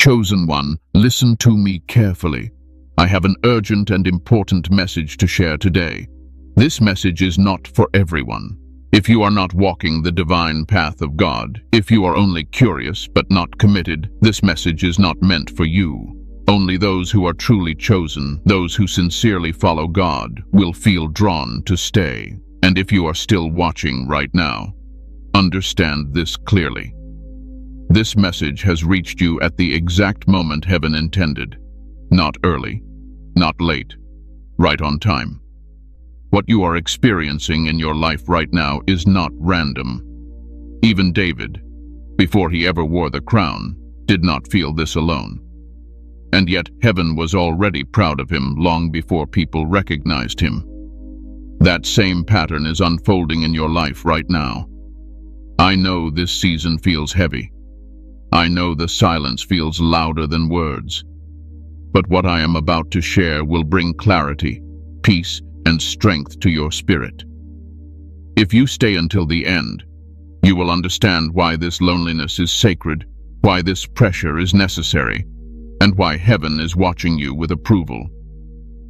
Chosen one, listen to me carefully. I have an urgent and important message to share today. This message is not for everyone. If you are not walking the divine path of God, if you are only curious but not committed, this message is not meant for you. Only those who are truly chosen, those who sincerely follow God, will feel drawn to stay. And if you are still watching right now, understand this clearly. This message has reached you at the exact moment heaven intended. Not early, not late, right on time. What you are experiencing in your life right now is not random. Even David, before he ever wore the crown, did not feel this alone. And yet heaven was already proud of him long before people recognized him. That same pattern is unfolding in your life right now. I know this season feels heavy. I know the silence feels louder than words. But what I am about to share will bring clarity, peace, and strength to your spirit. If you stay until the end, you will understand why this loneliness is sacred, why this pressure is necessary, and why heaven is watching you with approval.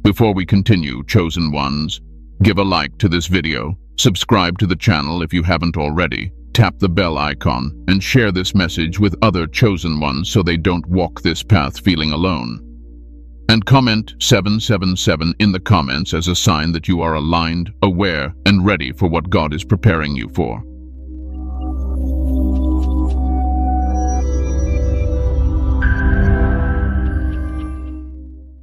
Before we continue, chosen ones, give a like to this video, subscribe to the channel if you haven't already, tap the bell icon, and share this message with other chosen ones so they don't walk this path feeling alone. And comment 777 in the comments as a sign that you are aligned, aware, and ready for what God is preparing you for.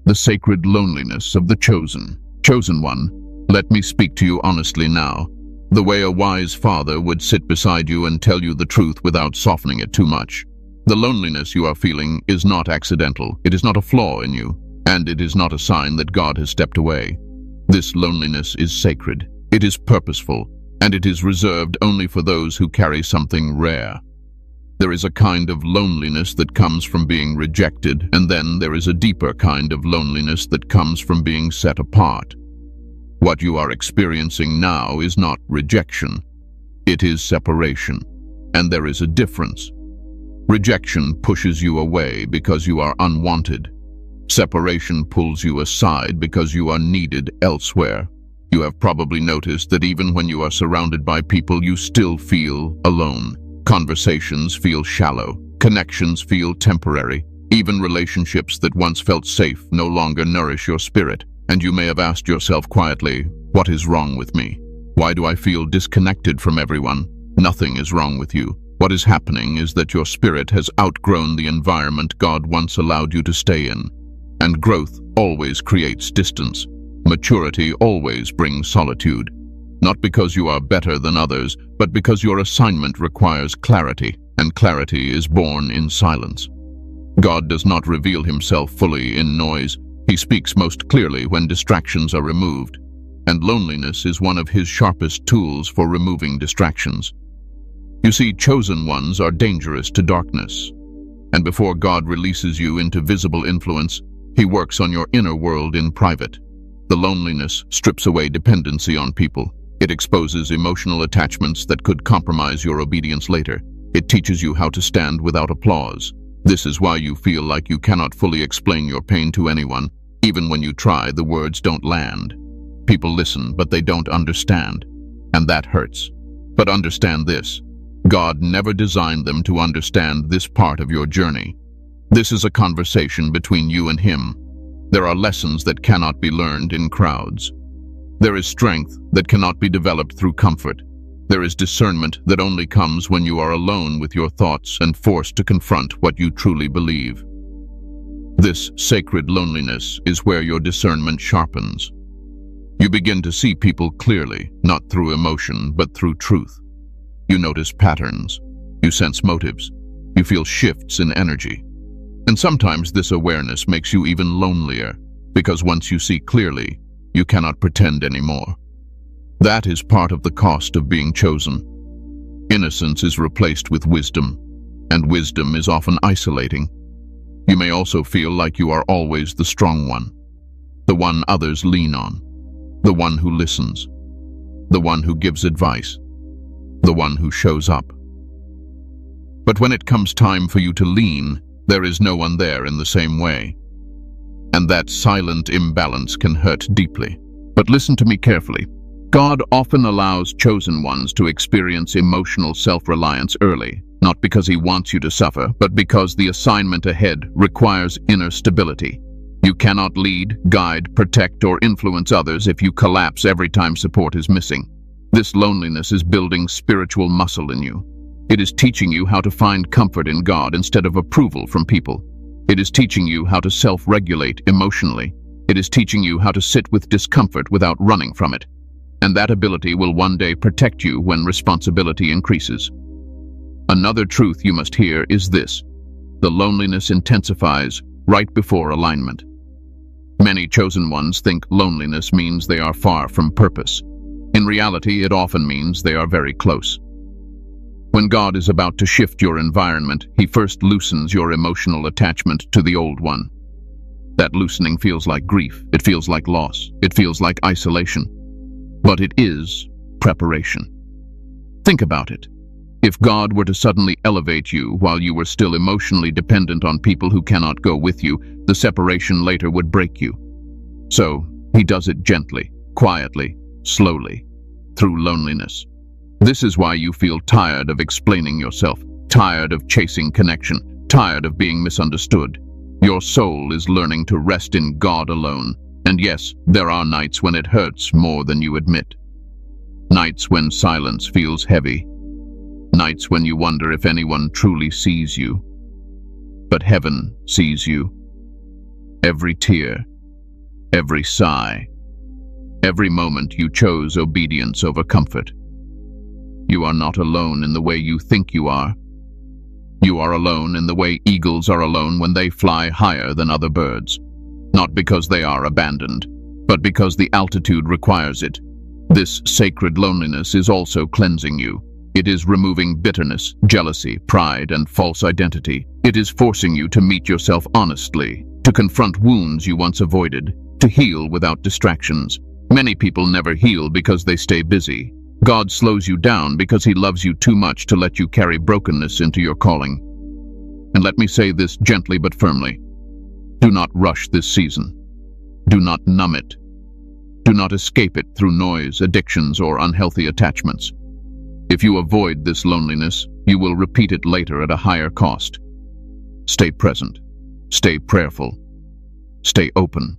The sacred loneliness of the chosen. Chosen one, let me speak to you honestly now, the way a wise father would sit beside you and tell you the truth without softening it too much. The loneliness you are feeling is not accidental, it is not a flaw in you, and it is not a sign that God has stepped away. This loneliness is sacred, it is purposeful, and it is reserved only for those who carry something rare. There is a kind of loneliness that comes from being rejected, and then there is a deeper kind of loneliness that comes from being set apart. What you are experiencing now is not rejection. It is separation, and there is a difference. Rejection pushes you away because you are unwanted. Separation pulls you aside because you are needed elsewhere. You have probably noticed that even when you are surrounded by people, you still feel alone. Conversations feel shallow. Connections feel temporary. Even relationships that once felt safe no longer nourish your spirit. And you may have asked yourself quietly, what is wrong with me? Why do I feel disconnected from everyone? Nothing is wrong with you. What is happening is that your spirit has outgrown the environment God once allowed you to stay in. And growth always creates distance. Maturity always brings solitude. Not because you are better than others, but because your assignment requires clarity, and clarity is born in silence. God does not reveal himself fully in noise. He speaks most clearly when distractions are removed, and loneliness is one of his sharpest tools for removing distractions. You see, chosen ones are dangerous to darkness, and before God releases you into visible influence, he works on your inner world in private. The loneliness strips away dependency on people. It exposes emotional attachments that could compromise your obedience later. It teaches you how to stand without applause. This is why you feel like you cannot fully explain your pain to anyone. Even when you try, the words don't land. People listen, but they don't understand. And that hurts. But understand this. God never designed them to understand this part of your journey. This is a conversation between you and him. There are lessons that cannot be learned in crowds. There is strength that cannot be developed through comfort. There is discernment that only comes when you are alone with your thoughts and forced to confront what you truly believe. This sacred loneliness is where your discernment sharpens. You begin to see people clearly, not through emotion, but through truth. You notice patterns. You sense motives. You feel shifts in energy. And sometimes this awareness makes you even lonelier, because once you see clearly, you cannot pretend anymore. That is part of the cost of being chosen. Innocence is replaced with wisdom, and wisdom is often isolating. You may also feel like you are always the strong one, the one others lean on, the one who listens, the one who gives advice, the one who shows up. But when it comes time for you to lean, There is no one there in the same way. And that silent imbalance can hurt deeply. But listen to me carefully. God often allows chosen ones to experience emotional self-reliance early, not because he wants you to suffer, but because the assignment ahead requires inner stability. You cannot lead, guide, protect, or influence others if you collapse every time support is missing. This loneliness is building spiritual muscle in you. It is teaching you how to find comfort in God instead of approval from people. It is teaching you how to self-regulate emotionally. It is teaching you how to sit with discomfort without running from it. And that ability will one day protect you when responsibility increases. Another truth you must hear is this: the loneliness intensifies right before alignment. Many chosen ones think loneliness means they are far from purpose. In reality, it often means they are very close. When God is about to shift your environment, he first loosens your emotional attachment to the old one. That loosening feels like grief, it feels like loss, it feels like isolation. But it is preparation. Think about it. If God were to suddenly elevate you while you were still emotionally dependent on people who cannot go with you, the separation later would break you. So, he does it gently, quietly, slowly, through loneliness. This is why you feel tired of explaining yourself, tired of chasing connection, tired of being misunderstood. Your soul is learning to rest in God alone. And yes, there are nights when it hurts more than you admit. Nights when silence feels heavy. Nights when you wonder if anyone truly sees you. But heaven sees you. Every tear, every sigh, every moment you chose obedience over comfort. You are not alone in the way you think you are. You are alone in the way eagles are alone when they fly higher than other birds. Not because they are abandoned, but because the altitude requires it. This sacred loneliness is also cleansing you. It is removing bitterness, jealousy, pride, and false identity. It is forcing you to meet yourself honestly, to confront wounds you once avoided, to heal without distractions. Many people never heal because they stay busy. God slows you down because he loves you too much to let you carry brokenness into your calling. And let me say this gently but firmly. Do not rush this season. Do not numb it. Do not escape it through noise, addictions, or unhealthy attachments. If you avoid this loneliness, you will repeat it later at a higher cost. Stay present. Stay prayerful. Stay open.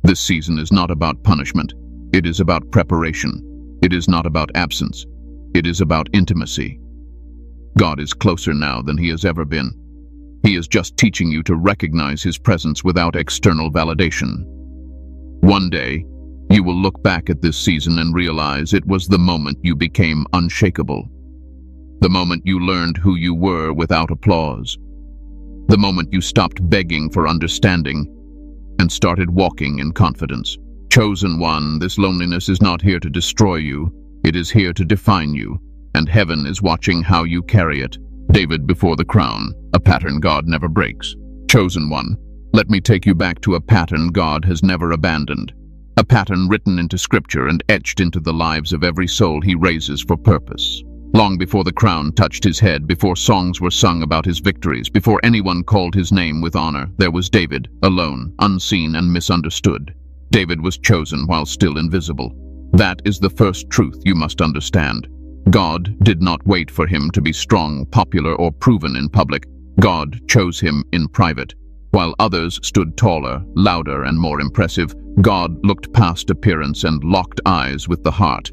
This season is not about punishment. It is about preparation. It is not about absence. It is about intimacy. God is closer now than he has ever been. He is just teaching you to recognize his presence without external validation. One day, you will look back at this season and realize it was the moment you became unshakable. The moment you learned who you were without applause. The moment you stopped begging for understanding and started walking in confidence. Chosen one, this loneliness is not here to destroy you. It is here to define you, and heaven is watching how you carry it. David before the crown, a pattern God never breaks. Chosen one, let me take you back to a pattern God has never abandoned. A pattern written into scripture and etched into the lives of every soul he raises for purpose. Long before the crown touched his head, before songs were sung about his victories, before anyone called his name with honor, there was David, alone, unseen and misunderstood. David was chosen while still invisible. That is the first truth you must understand. God did not wait for him to be strong, popular, or proven in public. God chose him in private. While others stood taller, louder, and more impressive, God looked past appearance and locked eyes with the heart.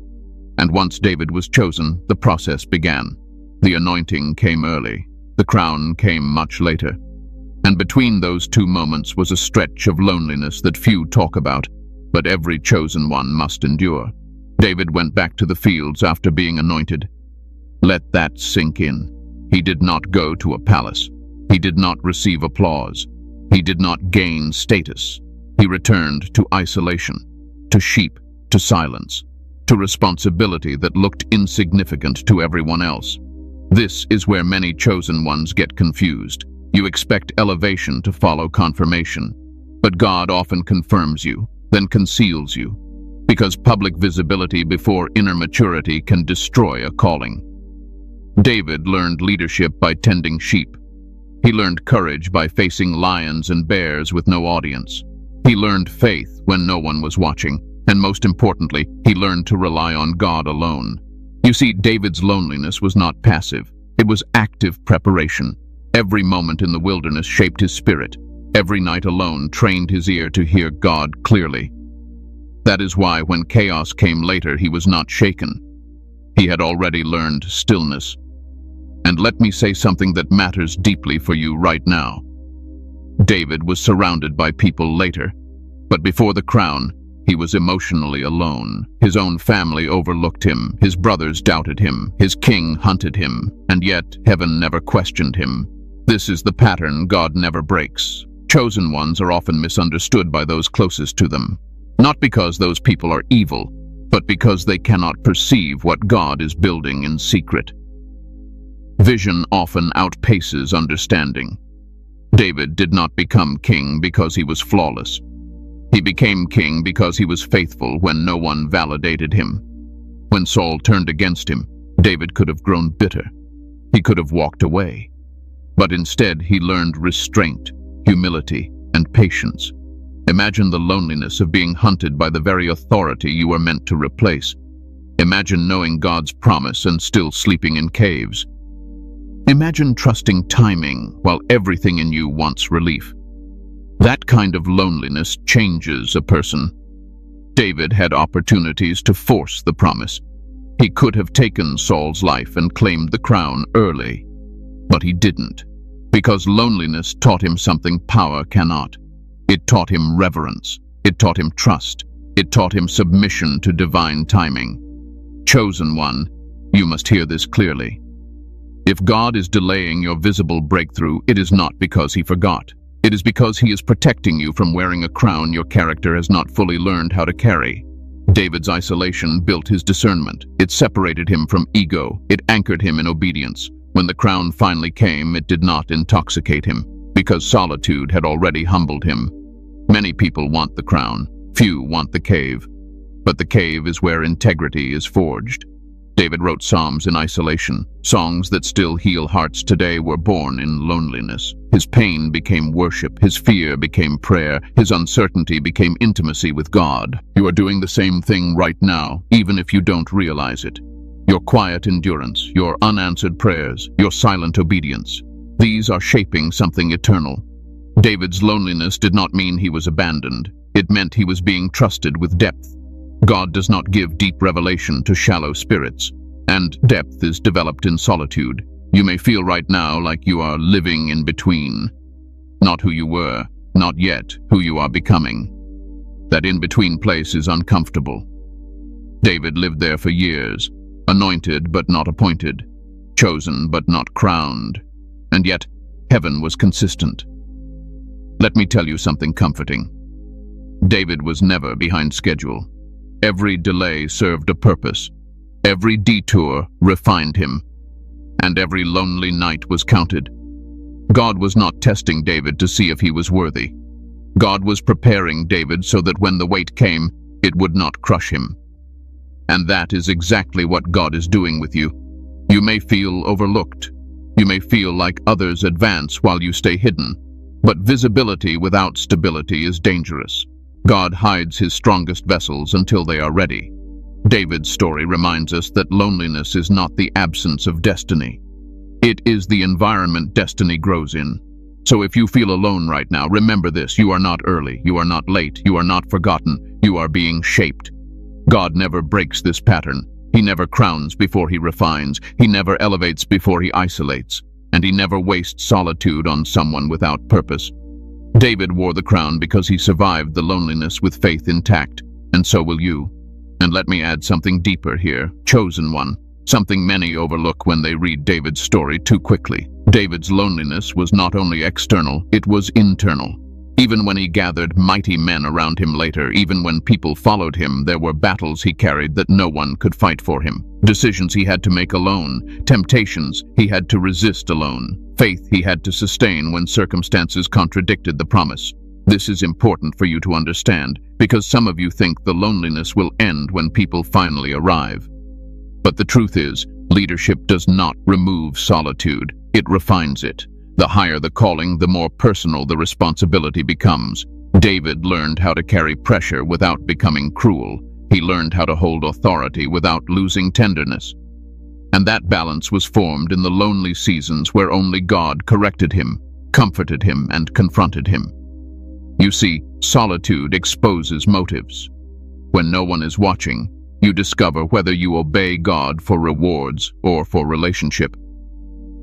And once David was chosen, the process began. The anointing came early. The crown came much later. And between those two moments was a stretch of loneliness that few talk about, but every chosen one must endure. David went back to the fields after being anointed. Let that sink in. He did not go to a palace. He did not receive applause. He did not gain status. He returned to isolation, to sheep, to silence, to responsibility that looked insignificant to everyone else. This is where many chosen ones get confused. You expect elevation to follow confirmation, but God often confirms you, then conceals you, because public visibility before inner maturity can destroy a calling. David learned leadership by tending sheep. He learned courage by facing lions and bears with no audience. He learned faith when no one was watching, and most importantly, he learned to rely on God alone. You see, David's loneliness was not passive. It was active preparation. Every moment in the wilderness shaped his spirit. Every night alone trained his ear to hear God clearly. That is why when chaos came later, he was not shaken. He had already learned stillness. And let me say something that matters deeply for you right now. David was surrounded by people later, but before the crown, he was emotionally alone. His own family overlooked him, his brothers doubted him, his king hunted him, and yet heaven never questioned him. This is the pattern God never breaks. Chosen ones are often misunderstood by those closest to them, not because those people are evil, but because they cannot perceive what God is building in secret. Vision often outpaces understanding. David did not become king because he was flawless. He became king because he was faithful when no one validated him. When Saul turned against him, David could have grown bitter. He could have walked away. But instead, he learned restraint, humility, and patience. Imagine the loneliness of being hunted by the very authority you were meant to replace. Imagine knowing God's promise and still sleeping in caves. Imagine trusting timing while everything in you wants relief. That kind of loneliness changes a person. David had opportunities to force the promise. He could have taken Saul's life and claimed the crown early, but he didn't, because loneliness taught him something power cannot. It taught him reverence. It taught him trust. It taught him submission to divine timing. Chosen one, you must hear this clearly. If God is delaying your visible breakthrough, it is not because he forgot. It is because he is protecting you from wearing a crown your character has not fully learned how to carry. David's isolation built his discernment. It separated him from ego. It anchored him in obedience. When the crown finally came, it did not intoxicate him, because solitude had already humbled him. Many people want the crown. Few want the cave. But the cave is where integrity is forged. David wrote psalms in isolation. Songs that still heal hearts today were born in loneliness. His pain became worship. His fear became prayer. His uncertainty became intimacy with God. You are doing the same thing right now, even if you don't realize it. Your quiet endurance, your unanswered prayers, your silent obedience. These are shaping something eternal. David's loneliness did not mean he was abandoned. It meant he was being trusted with depth. God does not give deep revelation to shallow spirits, and depth is developed in solitude. You may feel right now like you are living in between. Not who you were, not yet who you are becoming. That in-between place is uncomfortable. David lived there for years, anointed but not appointed, chosen but not crowned, and yet heaven was consistent. Let me tell you something comforting. David was never behind schedule. Every delay served a purpose. Every detour refined him. And every lonely night was counted. God was not testing David to see if he was worthy. God was preparing David so that when the weight came, it would not crush him. And that is exactly what God is doing with you. You may feel overlooked. You may feel like others advance while you stay hidden. But visibility without stability is dangerous. God hides his strongest vessels until they are ready. David's story reminds us that loneliness is not the absence of destiny. It is the environment destiny grows in. So if you feel alone right now, remember this: you are not early, you are not late, you are not forgotten, you are being shaped. God never breaks this pattern. He never crowns before he refines. He never elevates before he isolates. And he never wastes solitude on someone without purpose. David wore the crown because he survived the loneliness with faith intact, and so will you. And let me add something deeper here, chosen one, something many overlook when they read David's story too quickly. David's loneliness was not only external, it was internal. Even when he gathered mighty men around him later, even when people followed him, there were battles he carried that no one could fight for him. Decisions he had to make alone, temptations he had to resist alone, faith he had to sustain when circumstances contradicted the promise. This is important for you to understand, because some of you think the loneliness will end when people finally arrive. But the truth is, leadership does not remove solitude, it refines it. The higher the calling, the more personal the responsibility becomes. David learned how to carry pressure without becoming cruel. He learned how to hold authority without losing tenderness. And that balance was formed in the lonely seasons where only God corrected him, comforted him, and confronted him. You see, solitude exposes motives. When no one is watching, you discover whether you obey God for rewards or for relationship.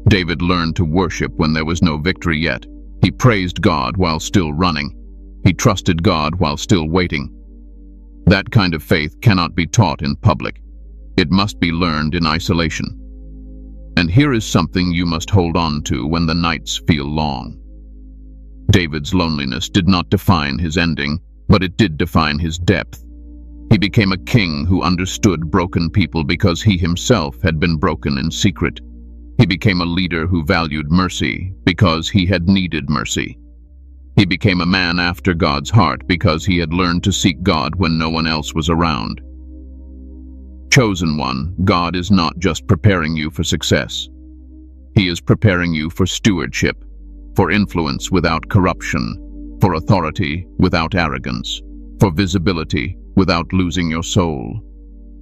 David learned to worship when there was no victory yet. He praised God while still running. He trusted God while still waiting. That kind of faith cannot be taught in public. It must be learned in isolation. And here is something you must hold on to when the nights feel long. David's loneliness did not define his ending, but it did define his depth. He became a king who understood broken people because he himself had been broken in secret. He became a leader who valued mercy because he had needed mercy. He became a man after God's heart because he had learned to seek God when no one else was around. Chosen one, God is not just preparing you for success. He is preparing you for stewardship, for influence without corruption, for authority without arrogance, for visibility without losing your soul.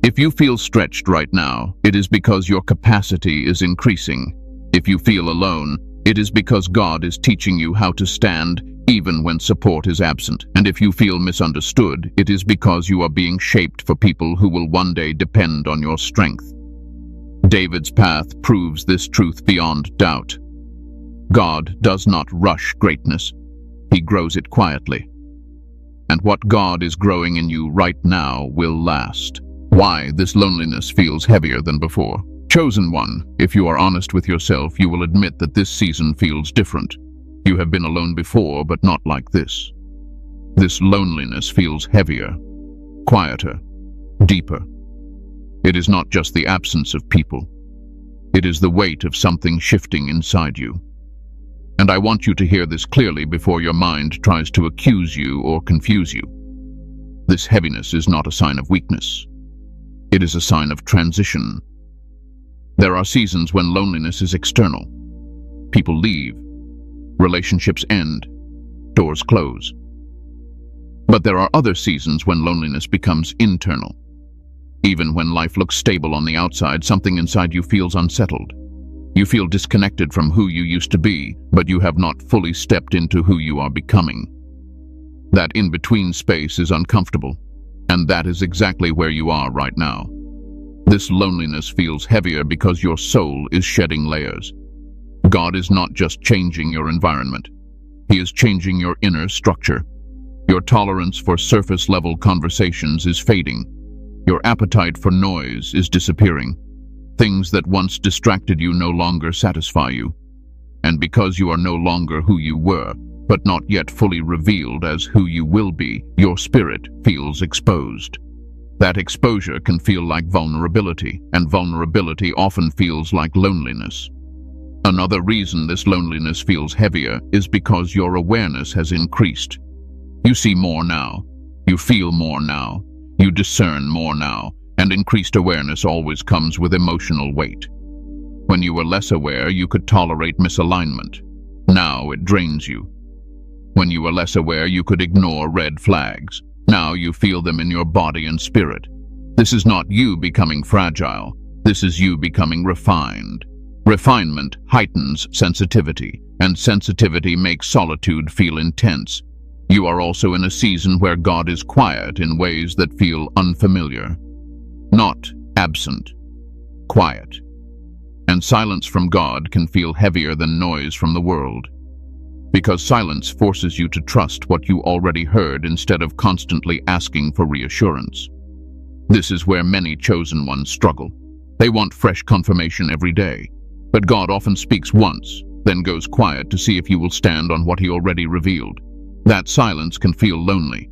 If you feel stretched right now, it is because your capacity is increasing. If you feel alone, it is because God is teaching you how to stand even when support is absent. And if you feel misunderstood, it is because you are being shaped for people who will one day depend on your strength. David's path proves this truth beyond doubt. God does not rush greatness. He grows it quietly. And what God is growing in you right now will last. Why this loneliness feels heavier than before. Chosen one, if you are honest with yourself, you will admit that this season feels different. You have been alone before, but not like this. This loneliness feels heavier, quieter, deeper. It is not just the absence of people. It is the weight of something shifting inside you. And I want you to hear this clearly before your mind tries to accuse you or confuse you. This heaviness is not a sign of weakness. It is a sign of transition. There are seasons when loneliness is external. People leave. Relationships end. Doors close. But there are other seasons when loneliness becomes internal. Even when life looks stable on the outside, something inside you feels unsettled. You feel disconnected from who you used to be, but you have not fully stepped into who you are becoming. That in-between space is uncomfortable, and that is exactly where you are right now. This loneliness feels heavier because your soul is shedding layers. God is not just changing your environment. He is changing your inner structure. Your tolerance for surface-level conversations is fading. Your appetite for noise is disappearing. Things that once distracted you no longer satisfy you. And because you are no longer who you were, but not yet fully revealed as who you will be, your spirit feels exposed. That exposure can feel like vulnerability, and vulnerability often feels like loneliness. Another reason this loneliness feels heavier is because your awareness has increased. You see more now. You feel more now. You discern more now. And increased awareness always comes with emotional weight. When you were less aware, you could tolerate misalignment. Now it drains you. When you were less aware, you could ignore red flags. Now you feel them in your body and spirit. This is not you becoming fragile. This is you becoming refined. Refinement heightens sensitivity, and sensitivity makes solitude feel intense. You are also in a season where God is quiet in ways that feel unfamiliar. Not absent, quiet. And silence from God can feel heavier than noise from the world. Because silence forces you to trust what you already heard instead of constantly asking for reassurance. This is where many chosen ones struggle. They want fresh confirmation every day. But God often speaks once, then goes quiet to see if you will stand on what he already revealed. That silence can feel lonely.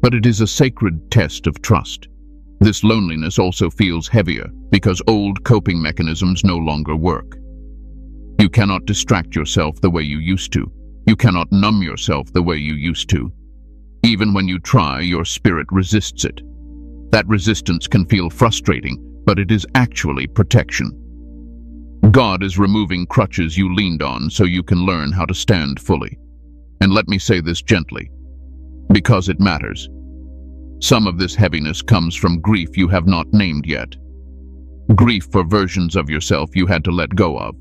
But it is a sacred test of trust. This loneliness also feels heavier because old coping mechanisms no longer work. You cannot distract yourself the way you used to. You cannot numb yourself the way you used to. Even when you try, your spirit resists it. That resistance can feel frustrating, but it is actually protection. God is removing crutches you leaned on so you can learn how to stand fully. And let me say this gently, because it matters. Some of this heaviness comes from grief you have not named yet. Grief for versions of yourself you had to let go of.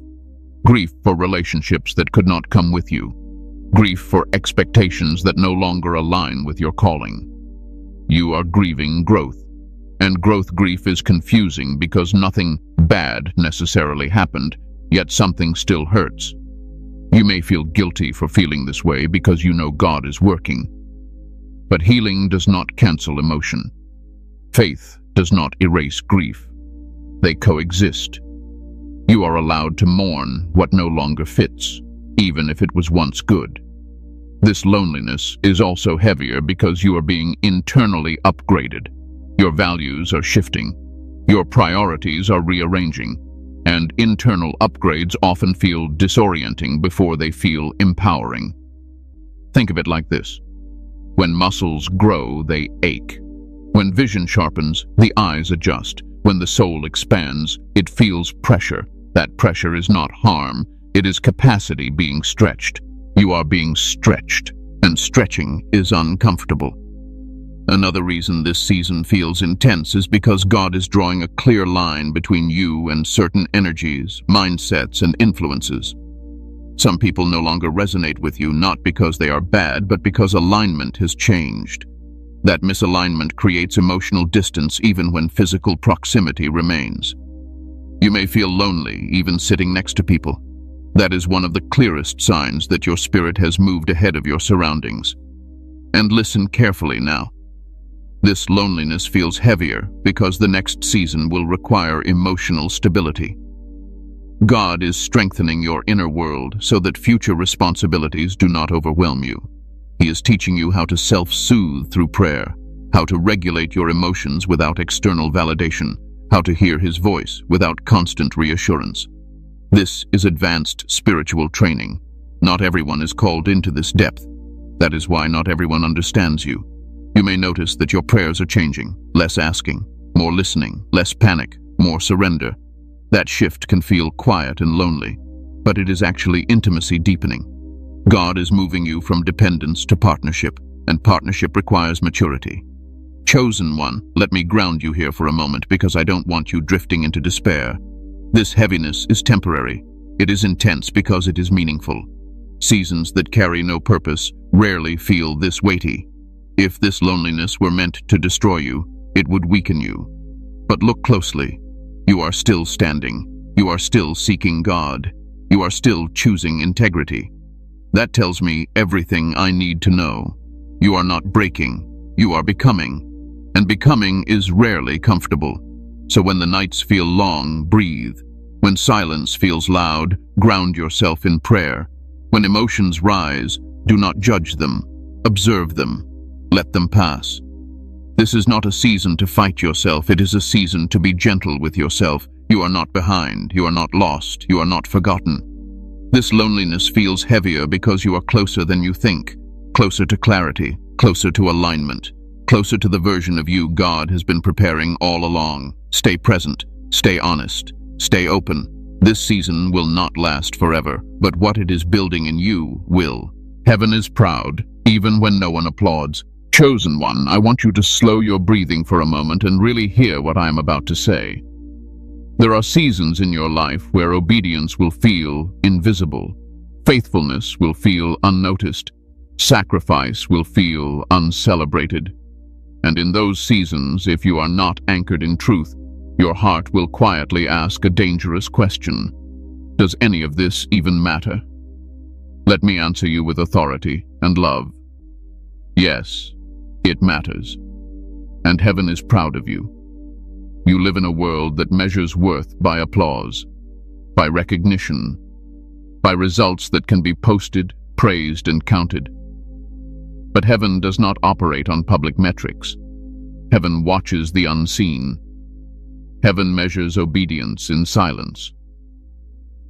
Grief for relationships that could not come with you. Grief for expectations that no longer align with your calling. You are grieving growth. And growth grief is confusing because nothing bad necessarily happened, yet something still hurts. You may feel guilty for feeling this way because you know God is working. But healing does not cancel emotion. Faith does not erase grief. They coexist. You are allowed to mourn what no longer fits, even if it was once good. This loneliness is also heavier because you are being internally upgraded. Your values are shifting. Your priorities are rearranging. And internal upgrades often feel disorienting before they feel empowering. Think of it like this. When muscles grow, they ache. When vision sharpens, the eyes adjust. When the soul expands, it feels pressure. That pressure is not harm, it is capacity being stretched. You are being stretched, and stretching is uncomfortable. Another reason this season feels intense is because God is drawing a clear line between you and certain energies, mindsets, and influences. Some people no longer resonate with you, not because they are bad, but because alignment has changed. That misalignment creates emotional distance even when physical proximity remains. You may feel lonely, even sitting next to people. That is one of the clearest signs that your spirit has moved ahead of your surroundings. And listen carefully now. This loneliness feels heavier because the next season will require emotional stability. God is strengthening your inner world so that future responsibilities do not overwhelm you. He is teaching you how to self-soothe through prayer, how to regulate your emotions without external validation, how to hear His voice without constant reassurance. This is advanced spiritual training. Not everyone is called into this depth. That is why not everyone understands you. You may notice that your prayers are changing, less asking, more listening, less panic, more surrender. That shift can feel quiet and lonely, but it is actually intimacy deepening. God is moving you from dependence to partnership, and partnership requires maturity. Chosen one, let me ground you here for a moment because I don't want you drifting into despair. This heaviness is temporary. It is intense because it is meaningful. Seasons that carry no purpose rarely feel this weighty. If this loneliness were meant to destroy you, it would weaken you. But look closely. You are still standing. You are still seeking God. You are still choosing integrity. That tells me everything I need to know. You are not breaking. You are becoming. And becoming is rarely comfortable. So when the nights feel long, breathe. When silence feels loud, ground yourself in prayer. When emotions rise, do not judge them. Observe them. Let them pass. This is not a season to fight yourself. It is a season to be gentle with yourself. You are not behind. You are not lost. You are not forgotten. This loneliness feels heavier because you are closer than you think. Closer to clarity. Closer to alignment. Closer to the version of you God has been preparing all along. Stay present. Stay honest. Stay open. This season will not last forever, but what it is building in you will. Heaven is proud, even when no one applauds. Chosen one, I want you to slow your breathing for a moment and really hear what I am about to say. There are seasons in your life where obedience will feel invisible. Faithfulness will feel unnoticed. Sacrifice will feel uncelebrated. And in those seasons, if you are not anchored in truth, your heart will quietly ask a dangerous question. Does any of this even matter? Let me answer you with authority and love. Yes, it matters. And heaven is proud of you. You live in a world that measures worth by applause, by recognition, by results that can be posted, praised, and counted. But heaven does not operate on public metrics. Heaven watches the unseen. Heaven measures obedience in silence.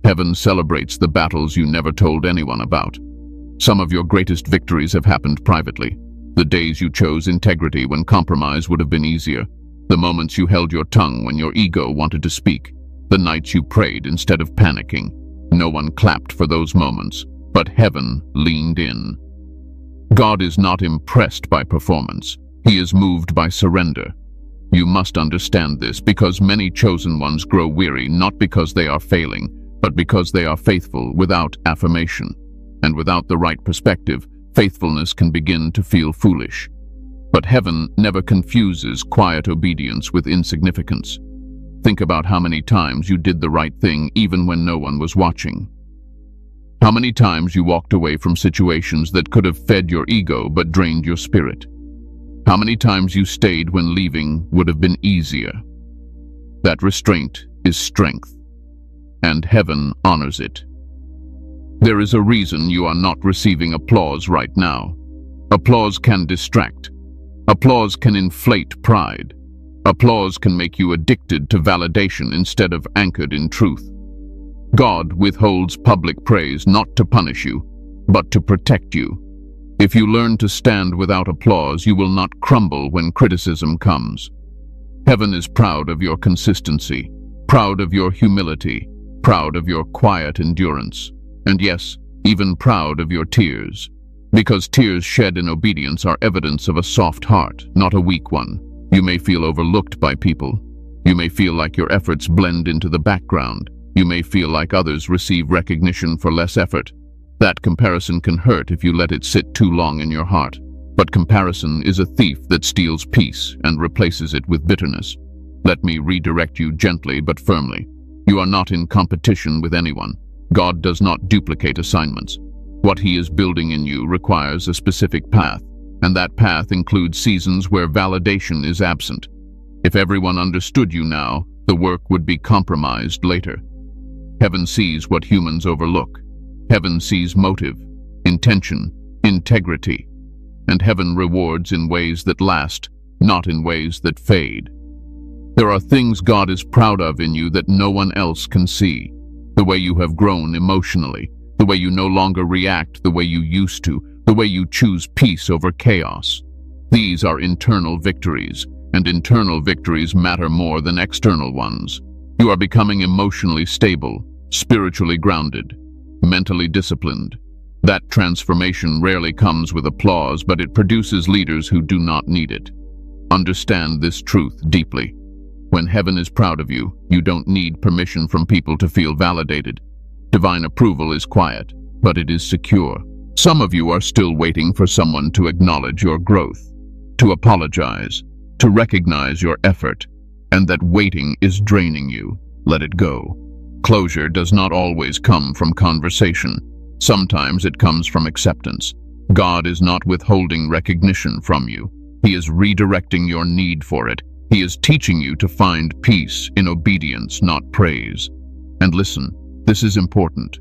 Heaven celebrates the battles you never told anyone about. Some of your greatest victories have happened privately. The days you chose integrity when compromise would have been easier. The moments you held your tongue when your ego wanted to speak. the nights you prayed instead of panicking. No one clapped for those moments, but heaven leaned in. God is not impressed by performance. He is moved by surrender. You must understand this, because many chosen ones grow weary not because they are failing, but because they are faithful without affirmation. And without the right perspective, faithfulness can begin to feel foolish. But heaven never confuses quiet obedience with insignificance. Think about how many times you did the right thing even when no one was watching. How many times you walked away from situations that could have fed your ego but drained your spirit. How many times you stayed when leaving would have been easier. That restraint is strength, and heaven honors it. There is a reason you are not receiving applause right now. Applause can distract. Applause can inflate pride. Applause can make you addicted to validation instead of anchored in truth. God withholds public praise not to punish you, but to protect you. If you learn to stand without applause, you will not crumble when criticism comes. Heaven is proud of your consistency, proud of your humility, proud of your quiet endurance, and yes, even proud of your tears. Because tears shed in obedience are evidence of a soft heart, not a weak one. You may feel overlooked by people. You may feel like your efforts blend into the background. You may feel like others receive recognition for less effort. That comparison can hurt if you let it sit too long in your heart. But comparison is a thief that steals peace and replaces it with bitterness. Let me redirect you gently but firmly. You are not in competition with anyone. God does not duplicate assignments. What He is building in you requires a specific path, and that path includes seasons where validation is absent. If everyone understood you now, the work would be compromised later. Heaven sees what humans overlook. Heaven sees motive, intention, integrity, and heaven rewards in ways that last, not in ways that fade. There are things God is proud of in you that no one else can see. The way you have grown emotionally, the way you no longer react the way you used to, the way you choose peace over chaos. These are internal victories, and internal victories matter more than external ones. You are becoming emotionally stable, spiritually grounded, mentally disciplined. That transformation rarely comes with applause, but it produces leaders who do not need it. Understand this truth deeply. When heaven is proud of you, you don't need permission from people to feel validated. Divine approval is quiet, but it is secure. Some of you are still waiting for someone to acknowledge your growth, to apologize, to recognize your effort, and that waiting is draining you. Let it go. Closure does not always come from conversation. Sometimes it comes from acceptance. God is not withholding recognition from you. He is redirecting your need for it. He is teaching you to find peace in obedience, not praise. And listen, this is important.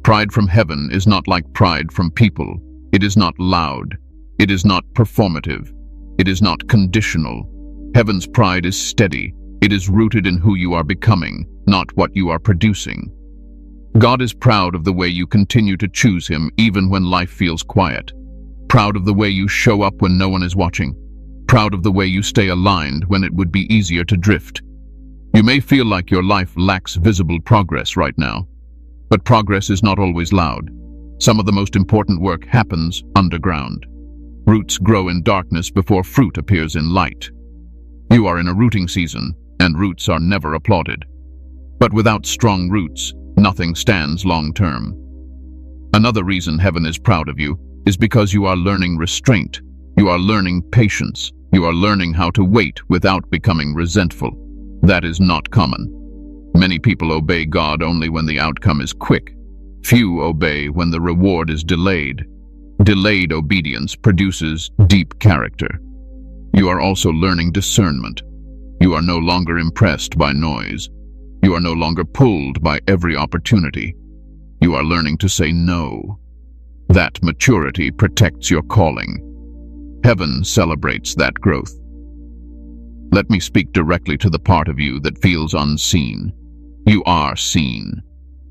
Pride from heaven is not like pride from people. It is not loud. It is not performative. It is not conditional. Heaven's pride is steady. It is rooted in who you are becoming, not what you are producing. God is proud of the way you continue to choose Him even when life feels quiet. Proud of the way you show up when no one is watching. Proud of the way you stay aligned when it would be easier to drift. You may feel like your life lacks visible progress right now, but progress is not always loud. Some of the most important work happens underground. Roots grow in darkness before fruit appears in light. You are in a rooting season, and roots are never applauded. But without strong roots, nothing stands long term. Another reason heaven is proud of you is because you are learning restraint. You are learning patience. You are learning how to wait without becoming resentful. That is not common. Many people obey God only when the outcome is quick. Few obey when the reward is delayed. Delayed obedience produces deep character. You are also learning discernment. You are no longer impressed by noise. You are no longer pulled by every opportunity. You are learning to say no. That maturity protects your calling. Heaven celebrates that growth. Let me speak directly to the part of you that feels unseen. You are seen,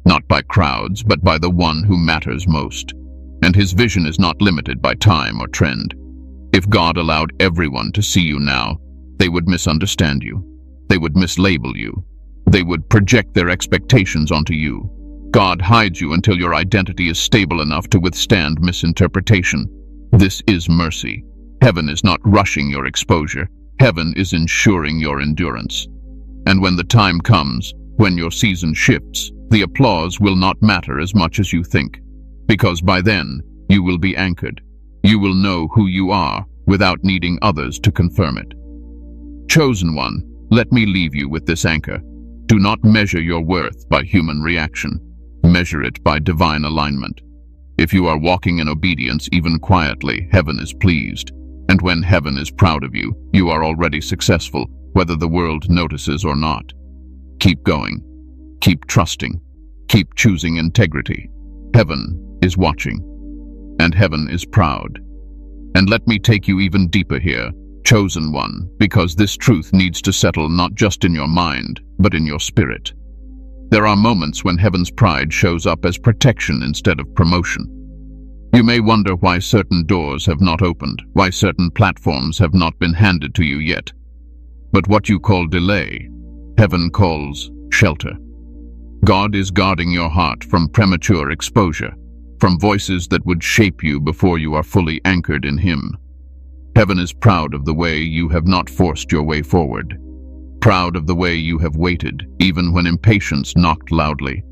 not by crowds, but by the one who matters most. And His vision is not limited by time or trend. If God allowed everyone to see you now, they would misunderstand you. They would mislabel you. They would project their expectations onto you. God hides you until your identity is stable enough to withstand misinterpretation. This is mercy. Heaven is not rushing your exposure. Heaven is ensuring your endurance. And when the time comes, when your season shifts, the applause will not matter as much as you think, because by then you will be anchored. You will know who you are without needing others to confirm it. Chosen one, let me leave you with this anchor. Do not measure your worth by human reaction. Measure it by divine alignment. If you are walking in obedience, even quietly, heaven is pleased. And when heaven is proud of you, you are already successful, whether the world notices or not. Keep going. Keep trusting. Keep choosing integrity. Heaven is watching. And heaven is proud. And let me take you even deeper here, chosen one, because this truth needs to settle not just in your mind, but in your spirit. There are moments when heaven's pride shows up as protection instead of promotion. You may wonder why certain doors have not opened, why certain platforms have not been handed to you yet. But what you call delay, heaven calls shelter. God is guarding your heart from premature exposure, from voices that would shape you before you are fully anchored in Him. Heaven is proud of the way you have not forced your way forward, proud of the way you have waited, even when impatience knocked loudly,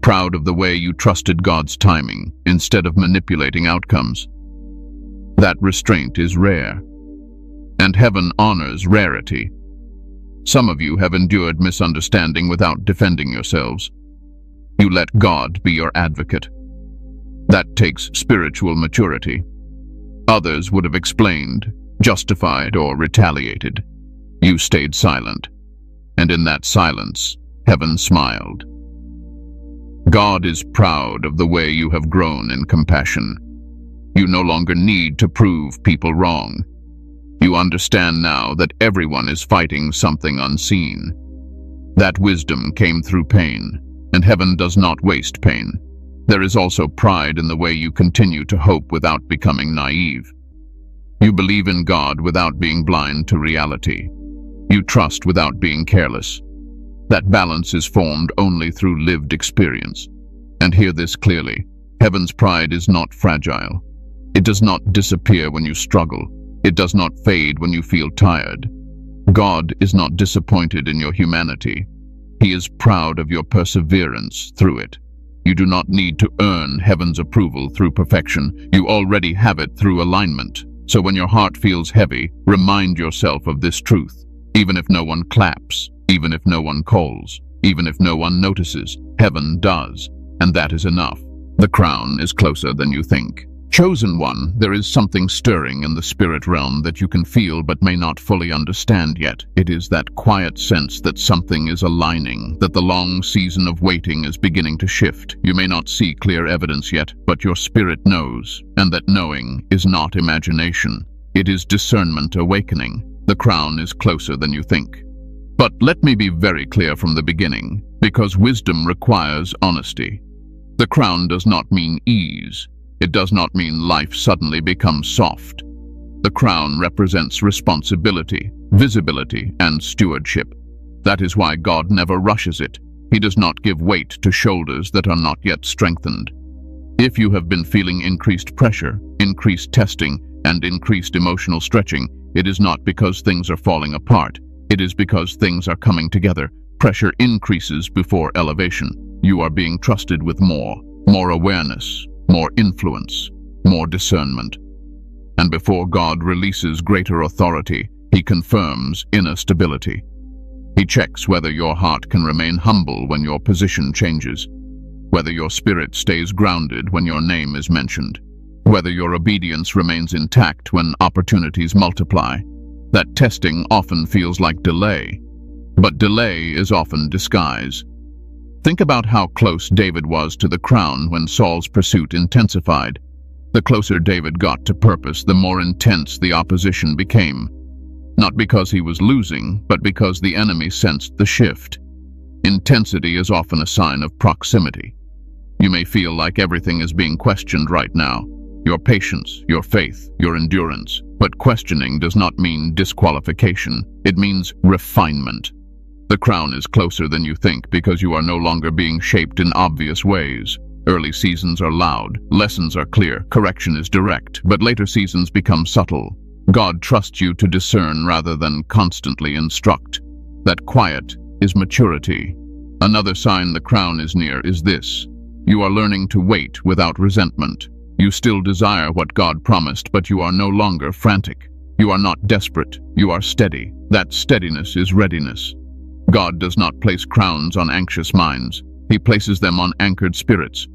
proud of the way you trusted God's timing instead of manipulating outcomes. That restraint is rare, and heaven honors rarity. Some of you have endured misunderstanding without defending yourselves. You let God be your advocate. That takes spiritual maturity. Others would have explained, justified, or retaliated. You stayed silent, and in that silence, heaven smiled. God is proud of the way you have grown in compassion. You no longer need to prove people wrong. You understand now that everyone is fighting something unseen. That wisdom came through pain, and heaven does not waste pain. There is also pride in the way you continue to hope without becoming naive. You believe in God without being blind to reality. You trust without being careless. That balance is formed only through lived experience. And hear this clearly. Heaven's pride is not fragile. It does not disappear when you struggle. It does not fade when you feel tired. God is not disappointed in your humanity. He is proud of your perseverance through it. You do not need to earn heaven's approval through perfection. You already have it through alignment. So when your heart feels heavy, remind yourself of this truth. Even if no one claps, even if no one calls, even if no one notices, heaven does, and that is enough. The crown is closer than you think. Chosen one, there is something stirring in the spirit realm that you can feel but may not fully understand yet. It is that quiet sense that something is aligning, that the long season of waiting is beginning to shift. You may not see clear evidence yet, but your spirit knows, and that knowing is not imagination. It is discernment awakening. The crown is closer than you think. But let me be very clear from the beginning, because wisdom requires honesty. The crown does not mean ease. It does not mean life suddenly becomes soft. The crown represents responsibility, visibility, and stewardship. That is why God never rushes it. He does not give weight to shoulders that are not yet strengthened. If you have been feeling increased pressure, increased testing, and increased emotional stretching, it is not because things are falling apart. It is because things are coming together. Pressure increases before elevation. You are being trusted with more awareness, more influence, more discernment. And before God releases greater authority, He confirms inner stability. He checks whether your heart can remain humble when your position changes, whether your spirit stays grounded when your name is mentioned, whether your obedience remains intact when opportunities multiply. That testing often feels like delay, but delay is often disguise. Think about how close David was to the crown when Saul's pursuit intensified. The closer David got to purpose, the more intense the opposition became. Not because he was losing, but because the enemy sensed the shift. Intensity is often a sign of proximity. You may feel like everything is being questioned right now. Your patience, your faith, your endurance. But questioning does not mean disqualification. It means refinement. The crown is closer than you think because you are no longer being shaped in obvious ways. Early seasons are loud, lessons are clear, correction is direct, but later seasons become subtle. God trusts you to discern rather than constantly instruct. That quiet is maturity. Another sign the crown is near is this. You are learning to wait without resentment. You still desire what God promised, but you are no longer frantic. You are not desperate, you are steady. That steadiness is readiness. God does not place crowns on anxious minds. He places them on anchored spirits.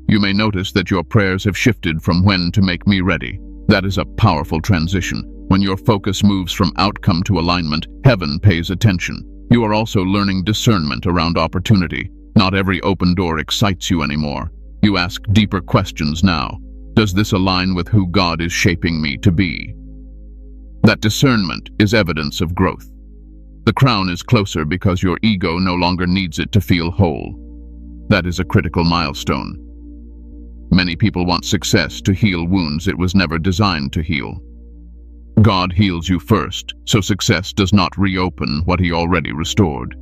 You may notice that your prayers have shifted from when to make me ready. That is a powerful transition. When your focus moves from outcome to alignment, heaven pays attention. You are also learning discernment around opportunity. Not every open door excites you anymore. You ask deeper questions now. Does this align with who God is shaping me to be? That discernment is evidence of growth. The crown is closer because your ego no longer needs it to feel whole. That is a critical milestone. Many people want success to heal wounds it was never designed to heal. God heals you first, so success does not reopen what He already restored.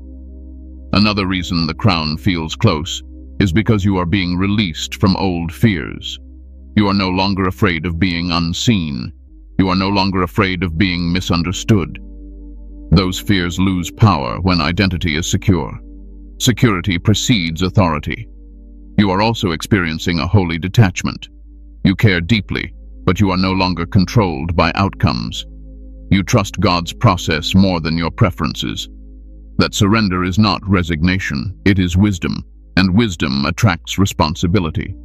Another reason the crown feels close is because you are being released from old fears. You are no longer afraid of being unseen. You are no longer afraid of being misunderstood. Those fears lose power when identity is secure. Security precedes authority. You are also experiencing a holy detachment. You care deeply, but you are no longer controlled by outcomes. You trust God's process more than your preferences. That surrender is not resignation, it is wisdom, and wisdom attracts responsibility.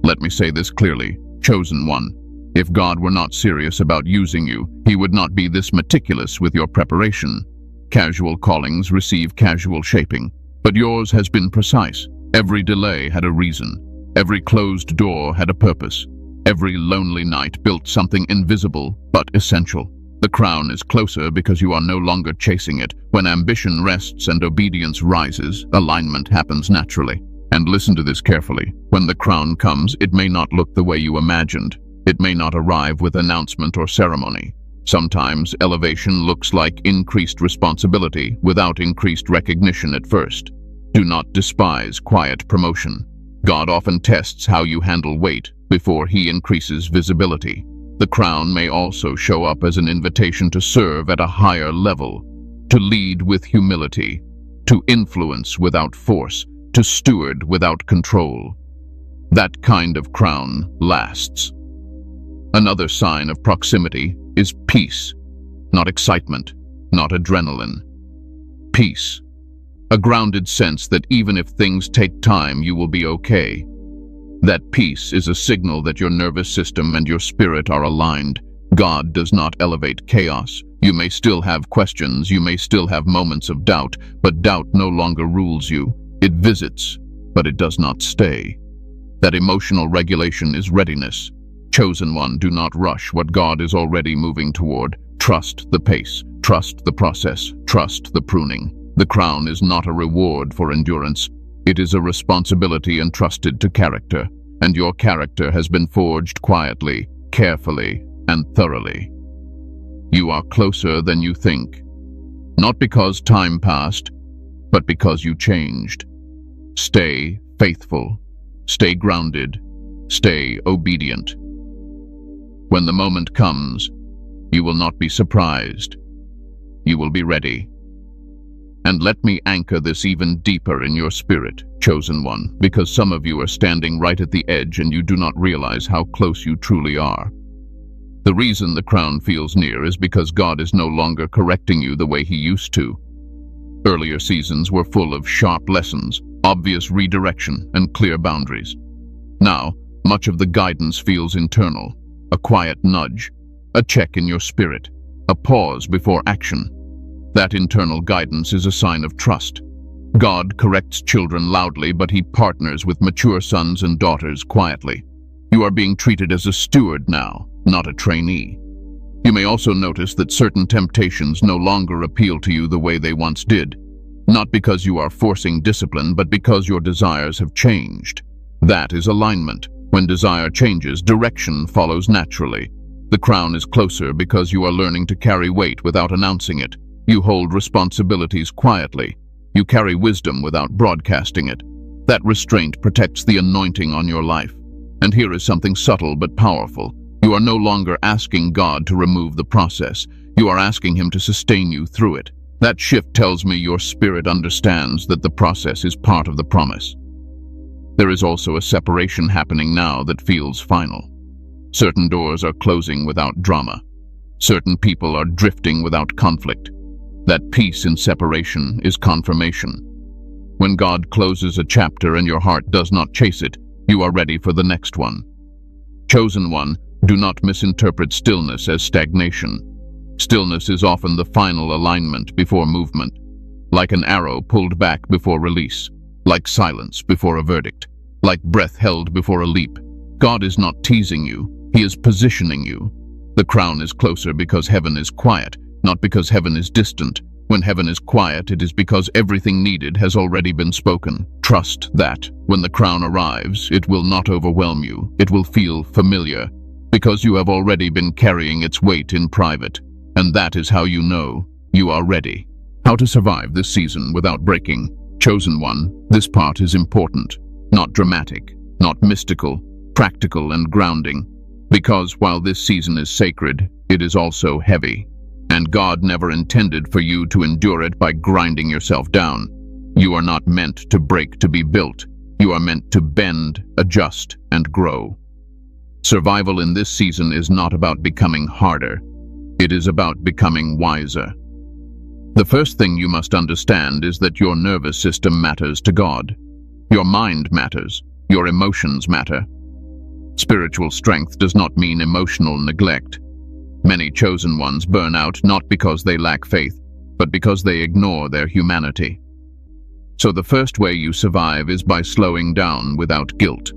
Let me say this clearly, chosen one. If God were not serious about using you, He would not be this meticulous with your preparation. Casual callings receive casual shaping, but yours has been precise. Every delay had a reason. Every closed door had a purpose. Every lonely night built something invisible but essential. The crown is closer because you are no longer chasing it. When ambition rests and obedience rises, alignment happens naturally. And listen to this carefully. When the crown comes, it may not look the way you imagined. It may not arrive with announcement or ceremony. Sometimes elevation looks like increased responsibility without increased recognition at first. Do not despise quiet promotion. God often tests how you handle weight before He increases visibility. The crown may also show up as an invitation to serve at a higher level, to lead with humility, to influence without force, to steward without control. That kind of crown lasts. Another sign of proximity is peace, not excitement, not adrenaline. Peace. A grounded sense that even if things take time, you will be okay. That peace is a signal that your nervous system and your spirit are aligned. God does not elevate chaos. You may still have questions, you may still have moments of doubt, but doubt no longer rules you. It visits, but it does not stay. That emotional regulation is readiness. Chosen one, do not rush what God is already moving toward. Trust the pace, trust the process, trust the pruning. The crown is not a reward for endurance. It is a responsibility entrusted to character, and your character has been forged quietly, carefully, and thoroughly. You are closer than you think, not because time passed, but because you changed. Stay faithful, stay grounded, stay obedient. When the moment comes, you will not be surprised. You will be ready. And let me anchor this even deeper in your spirit, chosen one, because some of you are standing right at the edge and you do not realize how close you truly are. The reason the crown feels near is because God is no longer correcting you the way He used to. Earlier seasons were full of sharp lessons, obvious redirection, and clear boundaries. Now, much of the guidance feels internal, a quiet nudge, a check in your spirit, a pause before action. That internal guidance is a sign of trust. God corrects children loudly, but He partners with mature sons and daughters quietly. You are being treated as a steward now, not a trainee. You may also notice that certain temptations no longer appeal to you the way they once did, not because you are forcing discipline, but because your desires have changed. That is alignment. When desire changes, direction follows naturally. The crown is closer because you are learning to carry weight without announcing it. You hold responsibilities quietly. You carry wisdom without broadcasting it. That restraint protects the anointing on your life. And here is something subtle but powerful. You are no longer asking God to remove the process. You are asking Him to sustain you through it. That shift tells me your spirit understands that the process is part of the promise. There is also a separation happening now that feels final. Certain doors are closing without drama. Certain people are drifting without conflict. That peace in separation is confirmation. When God closes a chapter and your heart does not chase it, you are ready for the next one. Chosen one, do not misinterpret stillness as stagnation. Stillness is often the final alignment before movement, like an arrow pulled back before release, like silence before a verdict, like breath held before a leap. God is not teasing you, He is positioning you. The crown is closer because heaven is quiet, not because heaven is distant. When heaven is quiet, it is because everything needed has already been spoken. Trust that when the crown arrives, it will not overwhelm you. It will feel familiar, because you have already been carrying its weight in private. And that is how you know you are ready. How to survive this season without breaking. Chosen one, this part is important. Not dramatic, not mystical, practical and grounding. Because while this season is sacred, it is also heavy. And God never intended for you to endure it by grinding yourself down. You are not meant to break to be built. You are meant to bend, adjust, and grow. Survival in this season is not about becoming harder. It is about becoming wiser. The first thing you must understand is that your nervous system matters to God. Your mind matters. Your emotions matter. Spiritual strength does not mean emotional neglect. Many chosen ones burn out not because they lack faith, but because they ignore their humanity. So the first way you survive is by slowing down without guilt.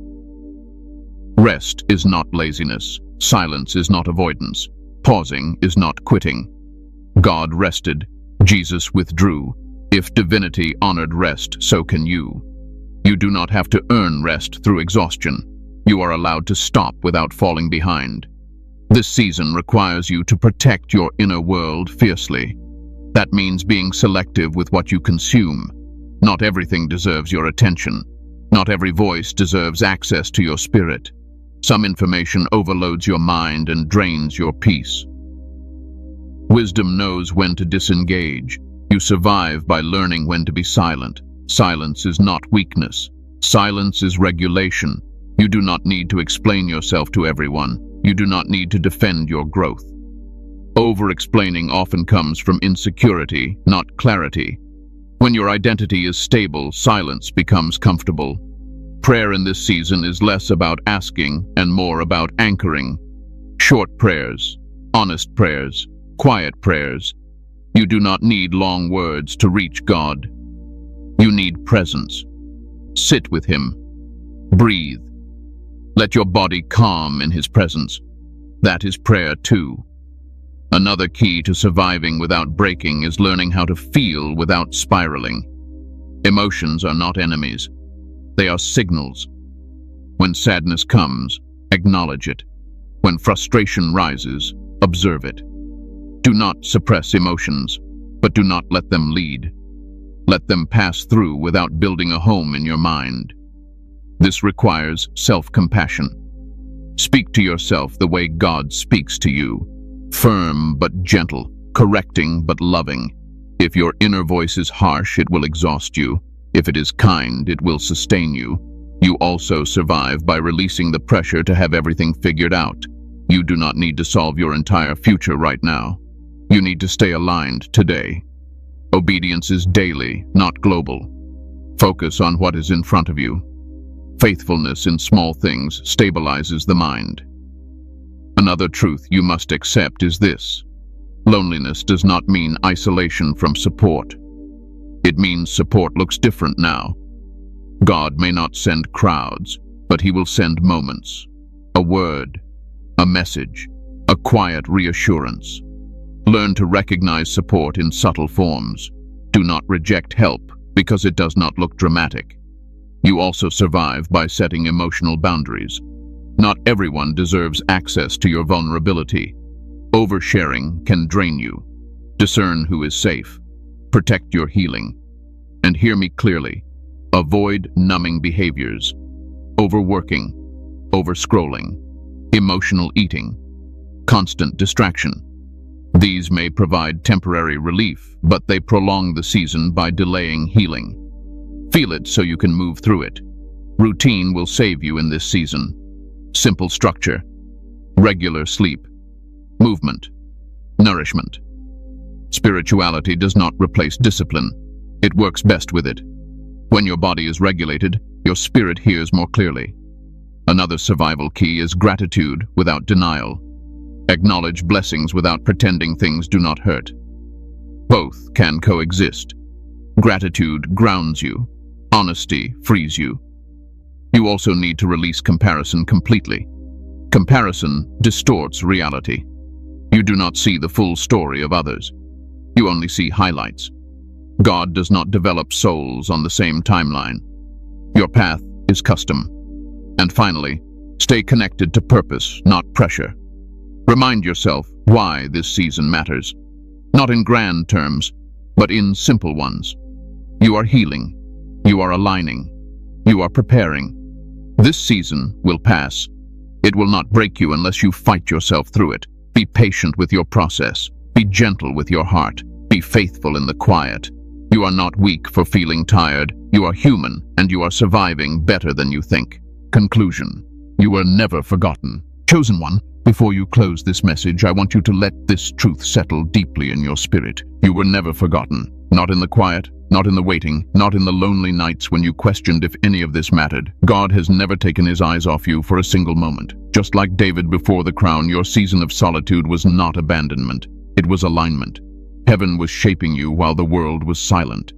Rest is not laziness. Silence is not avoidance. Pausing is not quitting. God rested. Jesus withdrew. If divinity honored rest, so can you. You do not have to earn rest through exhaustion. You are allowed to stop without falling behind. This season requires you to protect your inner world fiercely. That means being selective with what you consume. Not everything deserves your attention. Not every voice deserves access to your spirit. Some information overloads your mind and drains your peace. Wisdom knows when to disengage. You survive by learning when to be silent. Silence is not weakness. Silence is regulation. You do not need to explain yourself to everyone. You do not need to defend your growth. Over-explaining often comes from insecurity, not clarity. When your identity is stable, silence becomes comfortable. Prayer in this season is less about asking and more about anchoring. Short prayers, honest prayers, quiet prayers. You do not need long words to reach God. You need presence. Sit with Him. Breathe. Let your body calm in His presence. That is prayer too. Another key to surviving without breaking is learning how to feel without spiraling. Emotions are not enemies. They are signals. When sadness comes, acknowledge it. When frustration rises, observe it. Do not suppress emotions, but do not let them lead. Let them pass through without building a home in your mind. This requires self-compassion. Speak to yourself the way God speaks to you. Firm but gentle, correcting but loving. If your inner voice is harsh, it will exhaust you. If it is kind, it will sustain you. You also survive by releasing the pressure to have everything figured out. You do not need to solve your entire future right now. You need to stay aligned today. Obedience is daily, not global. Focus on what is in front of you. Faithfulness in small things stabilizes the mind. Another truth you must accept is this. Loneliness does not mean isolation from support. It means support looks different now. God may not send crowds, but He will send moments. A word, a message, a quiet reassurance. Learn to recognize support in subtle forms. Do not reject help because it does not look dramatic. You also survive by setting emotional boundaries. Not everyone deserves access to your vulnerability. Oversharing can drain you. Discern who is safe. Protect your healing. And hear me clearly. Avoid numbing behaviors, overworking, overscrolling, emotional eating, constant distraction. These may provide temporary relief, but they prolong the season by delaying healing. Feel it so you can move through it. Routine will save you in this season. Simple structure, regular sleep, movement, nourishment. Spirituality does not replace discipline. It works best with it. When your body is regulated, your spirit hears more clearly. Another survival key is gratitude without denial. Acknowledge blessings without pretending things do not hurt. Both can coexist. Gratitude grounds you. Honesty frees you. You also need to release comparison completely. Comparison distorts reality. You do not see the full story of others. You only see highlights. God does not develop souls on the same timeline. Your path is custom. And finally, stay connected to purpose, not pressure. Remind yourself why this season matters. Not in grand terms, but in simple ones. You are healing. You are aligning. You are preparing. This season will pass. It will not break you unless you fight yourself through it. Be patient with your process. Be gentle with your heart. Be faithful in the quiet. You are not weak for feeling tired. You are human, and you are surviving better than you think. Conclusion. You were never forgotten. Chosen one, before you close this message, I want you to let this truth settle deeply in your spirit. You were never forgotten. Not in the quiet, not in the waiting, not in the lonely nights when you questioned if any of this mattered. God has never taken his eyes off you for a single moment. Just like David before the crown, your season of solitude was not abandonment. It was alignment. Heaven was shaping you while the world was silent,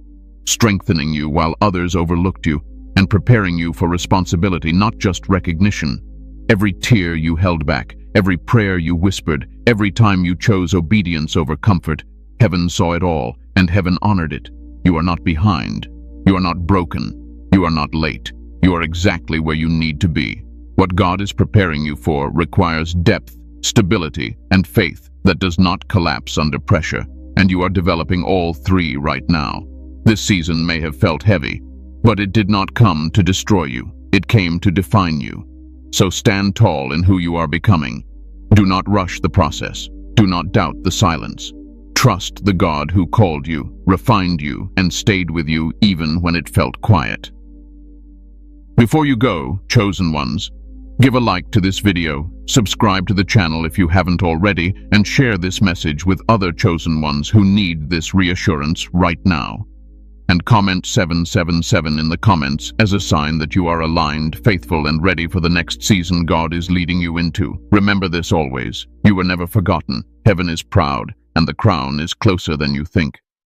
strengthening you while others overlooked you, and preparing you for responsibility, not just recognition. Every tear you held back, every prayer you whispered, every time you chose obedience over comfort, heaven saw it all, and heaven honored it. You are not behind. You are not broken. You are not late. You are exactly where you need to be. What God is preparing you for requires depth, stability, and faith that does not collapse under pressure. And you are developing all three right now. This season may have felt heavy, but it did not come to destroy you. It came to define you. So stand tall in who you are becoming. Do not rush the process. Do not doubt the silence. Trust the God who called you, refined you, and stayed with you even when it felt quiet. Before you go, chosen ones, give a like to this video, subscribe to the channel if you haven't already, and share this message with other chosen ones who need this reassurance right now. And comment 777 in the comments as a sign that you are aligned, faithful, and ready for the next season God is leading you into. Remember this always. You were never forgotten. Heaven is proud, and the crown is closer than you think.